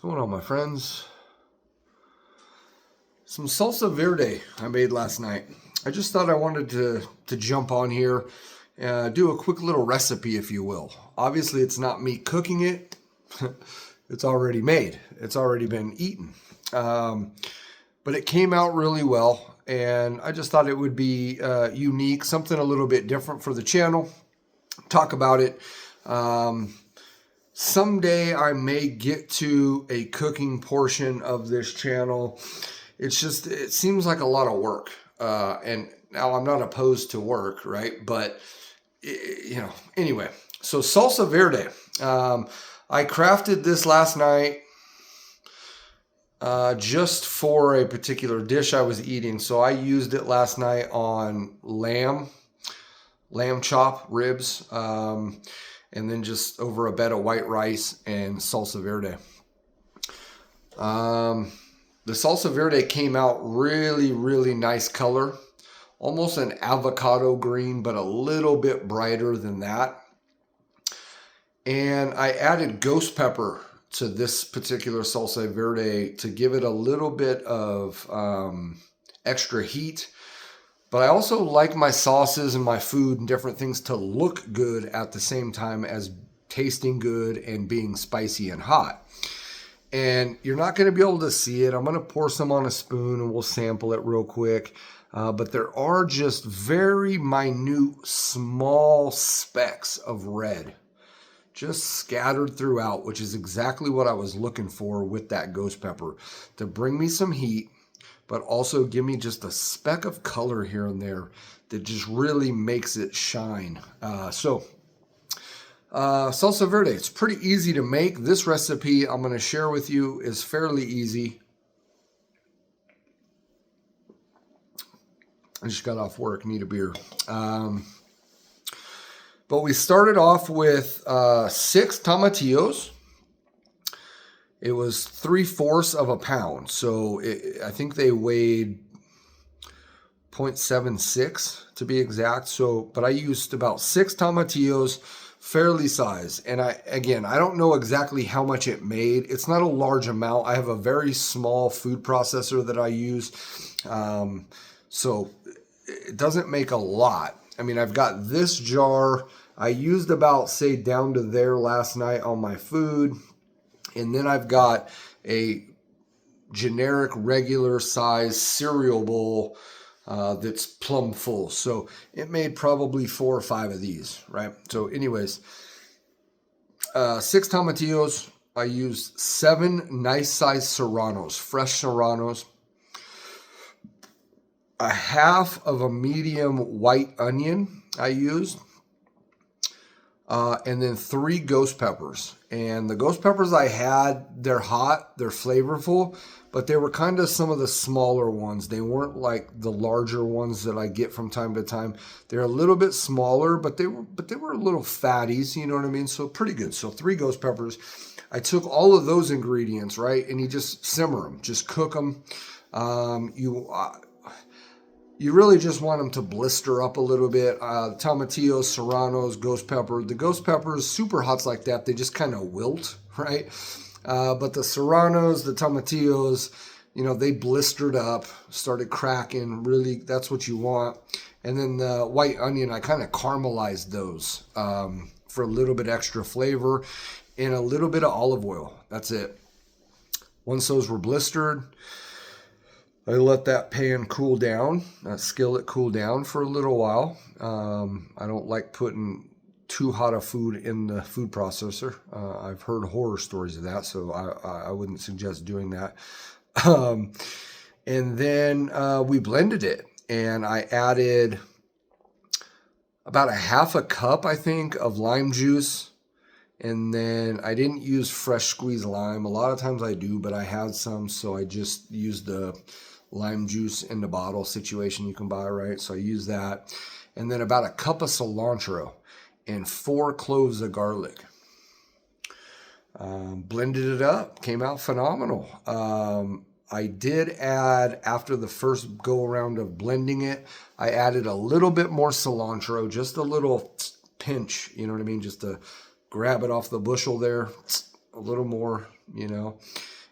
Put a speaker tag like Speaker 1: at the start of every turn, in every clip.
Speaker 1: What's going on, my friends? Some salsa verde I made last night. I just thought I wanted to jump on here, do a quick little recipe, if you will. Obviously, it's not me cooking it. It's already made. It's already been eaten. But it came out really well, and I just thought it would be unique, something a little bit different for the channel. Talk about it. Someday I may get to a cooking portion of this channel. It seems like a lot of work. And now I'm not opposed to work, right? But, anyway. So Salsa Verde. I crafted this last night just for a particular dish I was eating. So I used it last night on lamb chop ribs. And then just over a bed of white rice and salsa verde. The salsa verde came out really, really nice color. Almost an avocado green, but a little bit brighter than that. And I added ghost pepper to this particular salsa verde to give it a little bit of extra heat. But I also like my sauces and my food and different things to look good at the same time as tasting good and being spicy and hot. And you're not going to be able to see it. I'm going to pour some on a spoon and we'll sample it real quick. But there are just very minute, small specks of red just scattered throughout, which is exactly what I was looking for with that ghost pepper, to bring me some heat, but also give me just a speck of color here and there that just really makes it shine. Salsa verde, it's pretty easy to make. This recipe I'm going to share with you is fairly easy. I just got off work, need a beer. But we started off with 6 tomatillos. It was 3/4 of a pound. So I think they weighed 0.76 to be exact. But I used about 6 tomatillos, fairly sized. And I don't know exactly how much it made. It's not a large amount. I have a very small food processor that I use. So it doesn't make a lot. I mean, I've got this jar. I used about, say, down to there last night on my food. And then I've got a generic regular size cereal bowl that's plumb full. So it made probably 4 or 5 of these, right? So anyways, 6 tomatillos. I used 7 nice sized serranos, fresh serranos. A half of a medium white onion I used. And then 3 ghost peppers. And the ghost peppers I had, they're hot, they're flavorful, but they were kind of some of the smaller ones. They weren't like the larger ones that I get from time to time. They're a little bit smaller, but they were little fatties, you know what I mean? So pretty good. So 3 ghost peppers. I took all of those ingredients, right? And you just simmer them, just cook them. You really just want them to blister up a little bit. Tomatillos, serranos, ghost pepper. The ghost peppers, super hots like that, they just kind of wilt, right? But the serranos, the tomatillos, they blistered up, started cracking. Really, that's what you want. And then the white onion, I kind of caramelized those for a little bit extra flavor and a little bit of olive oil. That's it. Once those were blistered, I let that pan cool down, that skillet cool down for a little while. I don't like putting too hot of food in the food processor. I've heard horror stories of that, so I wouldn't suggest doing that. And then we blended it, and I added about a half a cup, I think, of lime juice. And then I didn't use fresh squeezed lime. A lot of times I do, but I had some, so I just used the lime juice in the bottle situation you can buy, right? So I use that. And then about a cup of cilantro and 4 cloves of garlic. Blended it up, came out phenomenal. I did add, after the first go around of blending it, I added a little bit more cilantro, just a little pinch, just to grab it off the bushel there, a little more,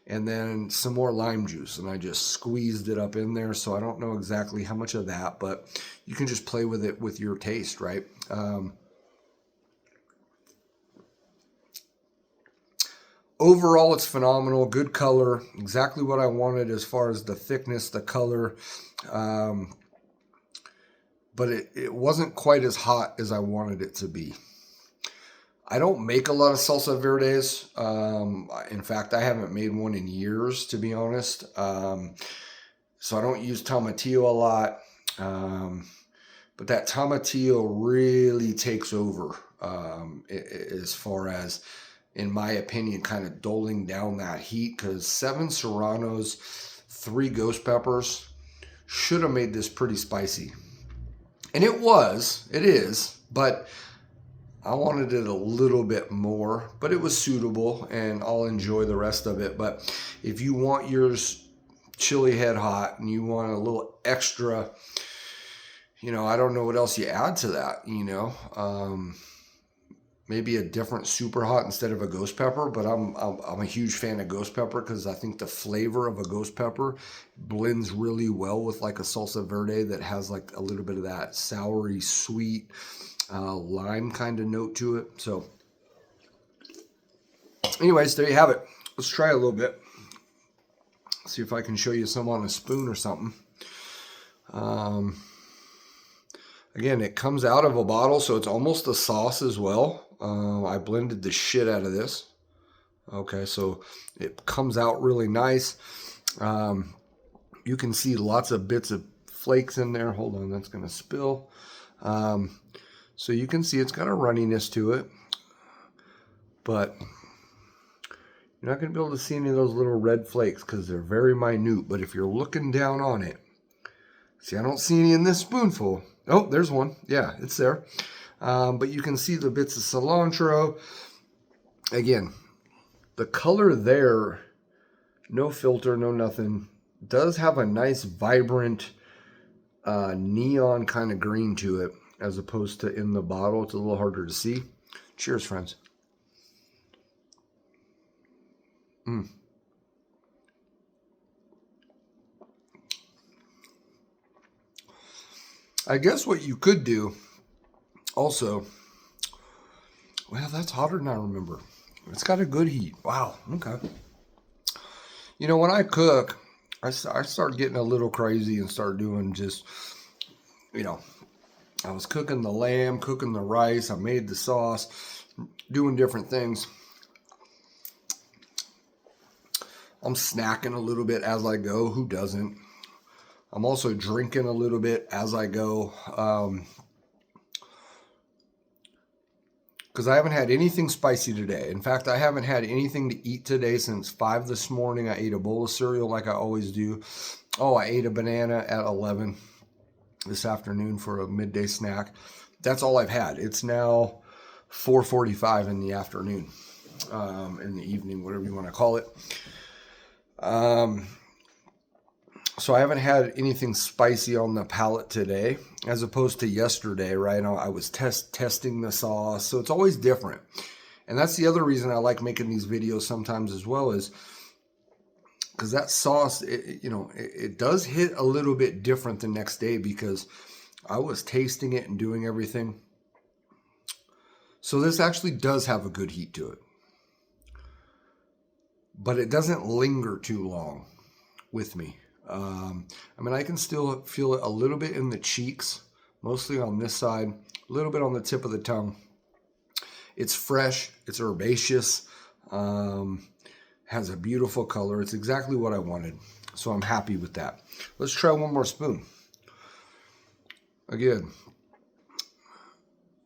Speaker 1: and then some more lime juice, and I just squeezed it up in there. So I don't know exactly how much of that, but you can just play with it with your taste, right? Overall, it's phenomenal. Good color. Exactly what I wanted as far as the thickness, the color. But it wasn't quite as hot as I wanted it to be. I don't make a lot of salsa verdes. In fact, I haven't made one in years, to be honest. So I don't use tomatillo a lot. But that tomatillo really takes over as far as, in my opinion, kind of doling down that heat, because 7 serranos, 3 ghost peppers should have made this pretty spicy. And it is, but I wanted it a little bit more, but it was suitable, and I'll enjoy the rest of it. But if you want yours chili head hot and you want a little extra, I don't know what else you add to that, maybe a different super hot instead of a ghost pepper, but I'm a huge fan of ghost pepper because I think the flavor of a ghost pepper blends really well with like a salsa verde that has like a little bit of that soury, sweet lime kind of note to it. So anyways, there you have it. Let's try a little bit. See if I can show you some on a spoon or something. Again, it comes out of a bottle, so it's almost a sauce as well. I blended the shit out of this. Okay, so it comes out really nice. You can see lots of bits of flakes in there. Hold on, that's going to spill. So you can see it's got a runniness to it. But you're not going to be able to see any of those little red flakes because they're very minute. But if you're looking down on it, see, I don't see any in this spoonful. Oh, there's one. Yeah, it's there. But you can see the bits of cilantro. Again, the color there, no filter, no nothing, does have a nice, vibrant, neon kind of green to it, as opposed to in the bottle. It's a little harder to see. Cheers, friends. I guess what you could do also, well, that's hotter than I remember. It's got a good heat. Wow. Okay. When I cook, I start getting a little crazy and start doing just, I was cooking the lamb, cooking the rice. I made the sauce, doing different things. I'm snacking a little bit as I go. Who doesn't? I'm also drinking a little bit as I go. Because I haven't had anything spicy today. In fact, I haven't had anything to eat today since 5 this morning. I ate a bowl of cereal like I always do. Oh, I ate a banana at 11 this afternoon for a midday snack. That's all I've had. It's now 4:45 in the afternoon, in the evening, whatever you want to call it. So I haven't had anything spicy on the palate today, as opposed to yesterday, right? I was testing the sauce, so it's always different. And that's the other reason I like making these videos sometimes as well, is because that sauce, it does hit a little bit different the next day because I was tasting it and doing everything. So this actually does have a good heat to it. But it doesn't linger too long with me. I can still feel it a little bit in the cheeks, mostly on this side, a little bit on the tip of the tongue. It's fresh, it's herbaceous, has a beautiful color. It's exactly what I wanted, so I'm happy with that. Let's try one more spoon. Again,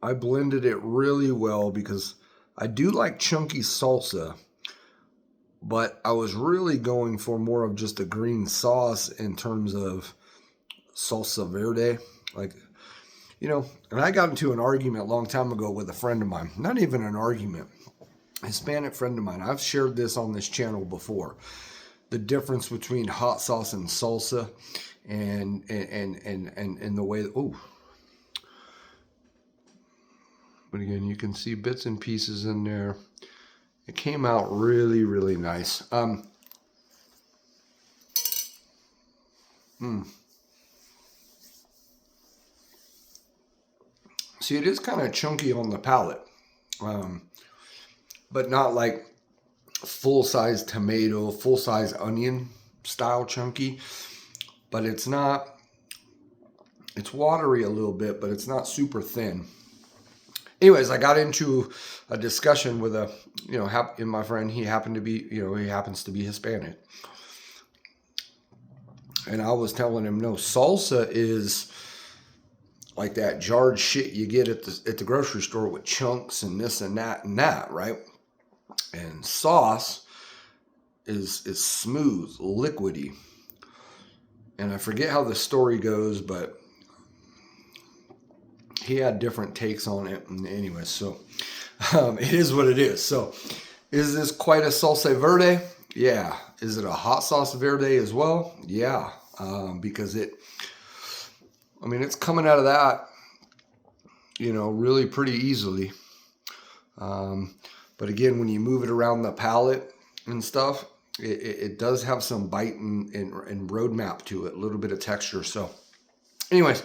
Speaker 1: I blended it really well because I do like chunky salsa, but I was really going for more of just a green sauce in terms of salsa verde. And I got into an argument a long time ago with a friend of mine. Not even an argument. A Hispanic friend of mine. I've shared this on this channel before. The difference between hot sauce and salsa and the way, but again, you can see bits and pieces in there. It came out really, really nice. Mm. See, it is kind of chunky on the palate, but not like full-size tomato, full-size onion style chunky. But it's not, it's watery a little bit, but it's not super thin. Anyways, I got into a discussion with a, my friend. He happened to be, he happens to be Hispanic. And I was telling him, no, salsa is like that jarred shit you get at the grocery store with chunks and this and that, right? And sauce is smooth, liquidy. And I forget how the story goes, but he had different takes on it. And anyway, so it is what it is. So is this quite a salsa verde? Yeah. Is it a hot sauce verde as well? Yeah. Because it's coming out of that, really pretty easily. But again, when you move it around the palate and stuff, it does have some bite and roadmap to it, a little bit of texture. So anyways,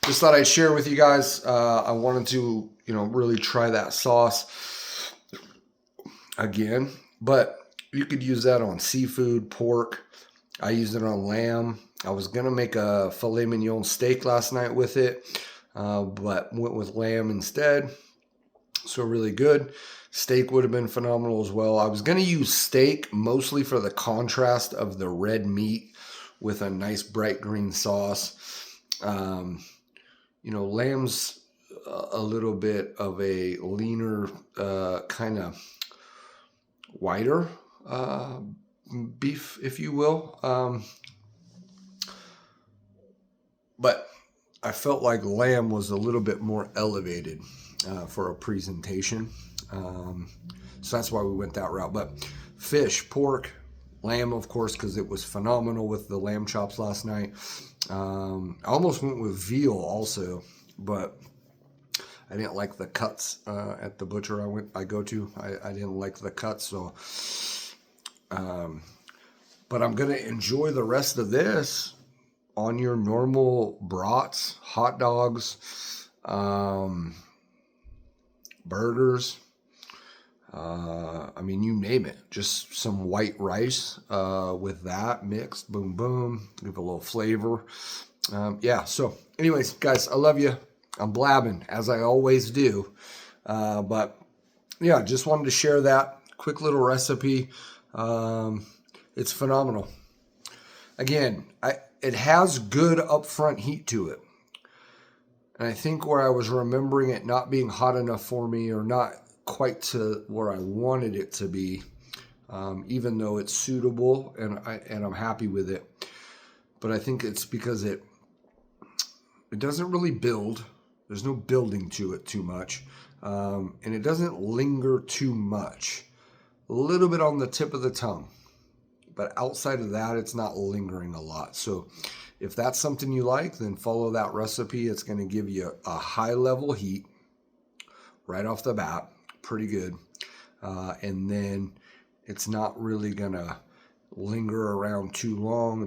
Speaker 1: just thought I'd share with you guys. I wanted to, really try that sauce again, but you could use that on seafood, pork. I used it on lamb. I was going to make a filet mignon steak last night with it, but went with lamb instead. So really good. Steak would have been phenomenal as well. I was going to use steak mostly for the contrast of the red meat with a nice bright green sauce. Lamb's a little bit of a leaner, kind of whiter beef, if you will. But I felt like lamb was a little bit more elevated for a presentation. So that's why we went that route. But fish, pork, lamb, of course, because it was phenomenal with the lamb chops last night. I almost went with veal also, but I didn't like the cuts at the butcher I go to. I didn't like the cuts, so. But I'm gonna enjoy the rest of this on your normal brats, hot dogs, burgers. You name it. Just some white rice with that mixed. Boom, boom. Give a little flavor. So anyways, guys, I love you. I'm blabbing, as I always do. But yeah, just wanted to share that quick little recipe. It's phenomenal. Again, it has good upfront heat to it. And I think where I was remembering it not being hot enough for me, or not quite to where I wanted it to be, even though it's suitable and I'm happy with it. But I think it's because it doesn't really build. There's no building to it too much. And it doesn't linger too much. A little bit on the tip of the tongue. But outside of that, it's not lingering a lot. So if that's something you like, then follow that recipe. It's going to give you a high level heat right off the bat. Pretty good. And then it's not really going to linger around too long.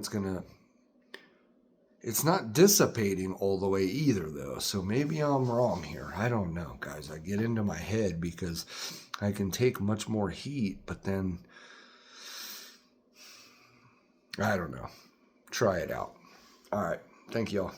Speaker 1: It's not dissipating all the way either, though. So maybe I'm wrong here. I don't know, guys. I get into my head because I can take much more heat, but then I don't know. Try it out. All right. Thank y'all.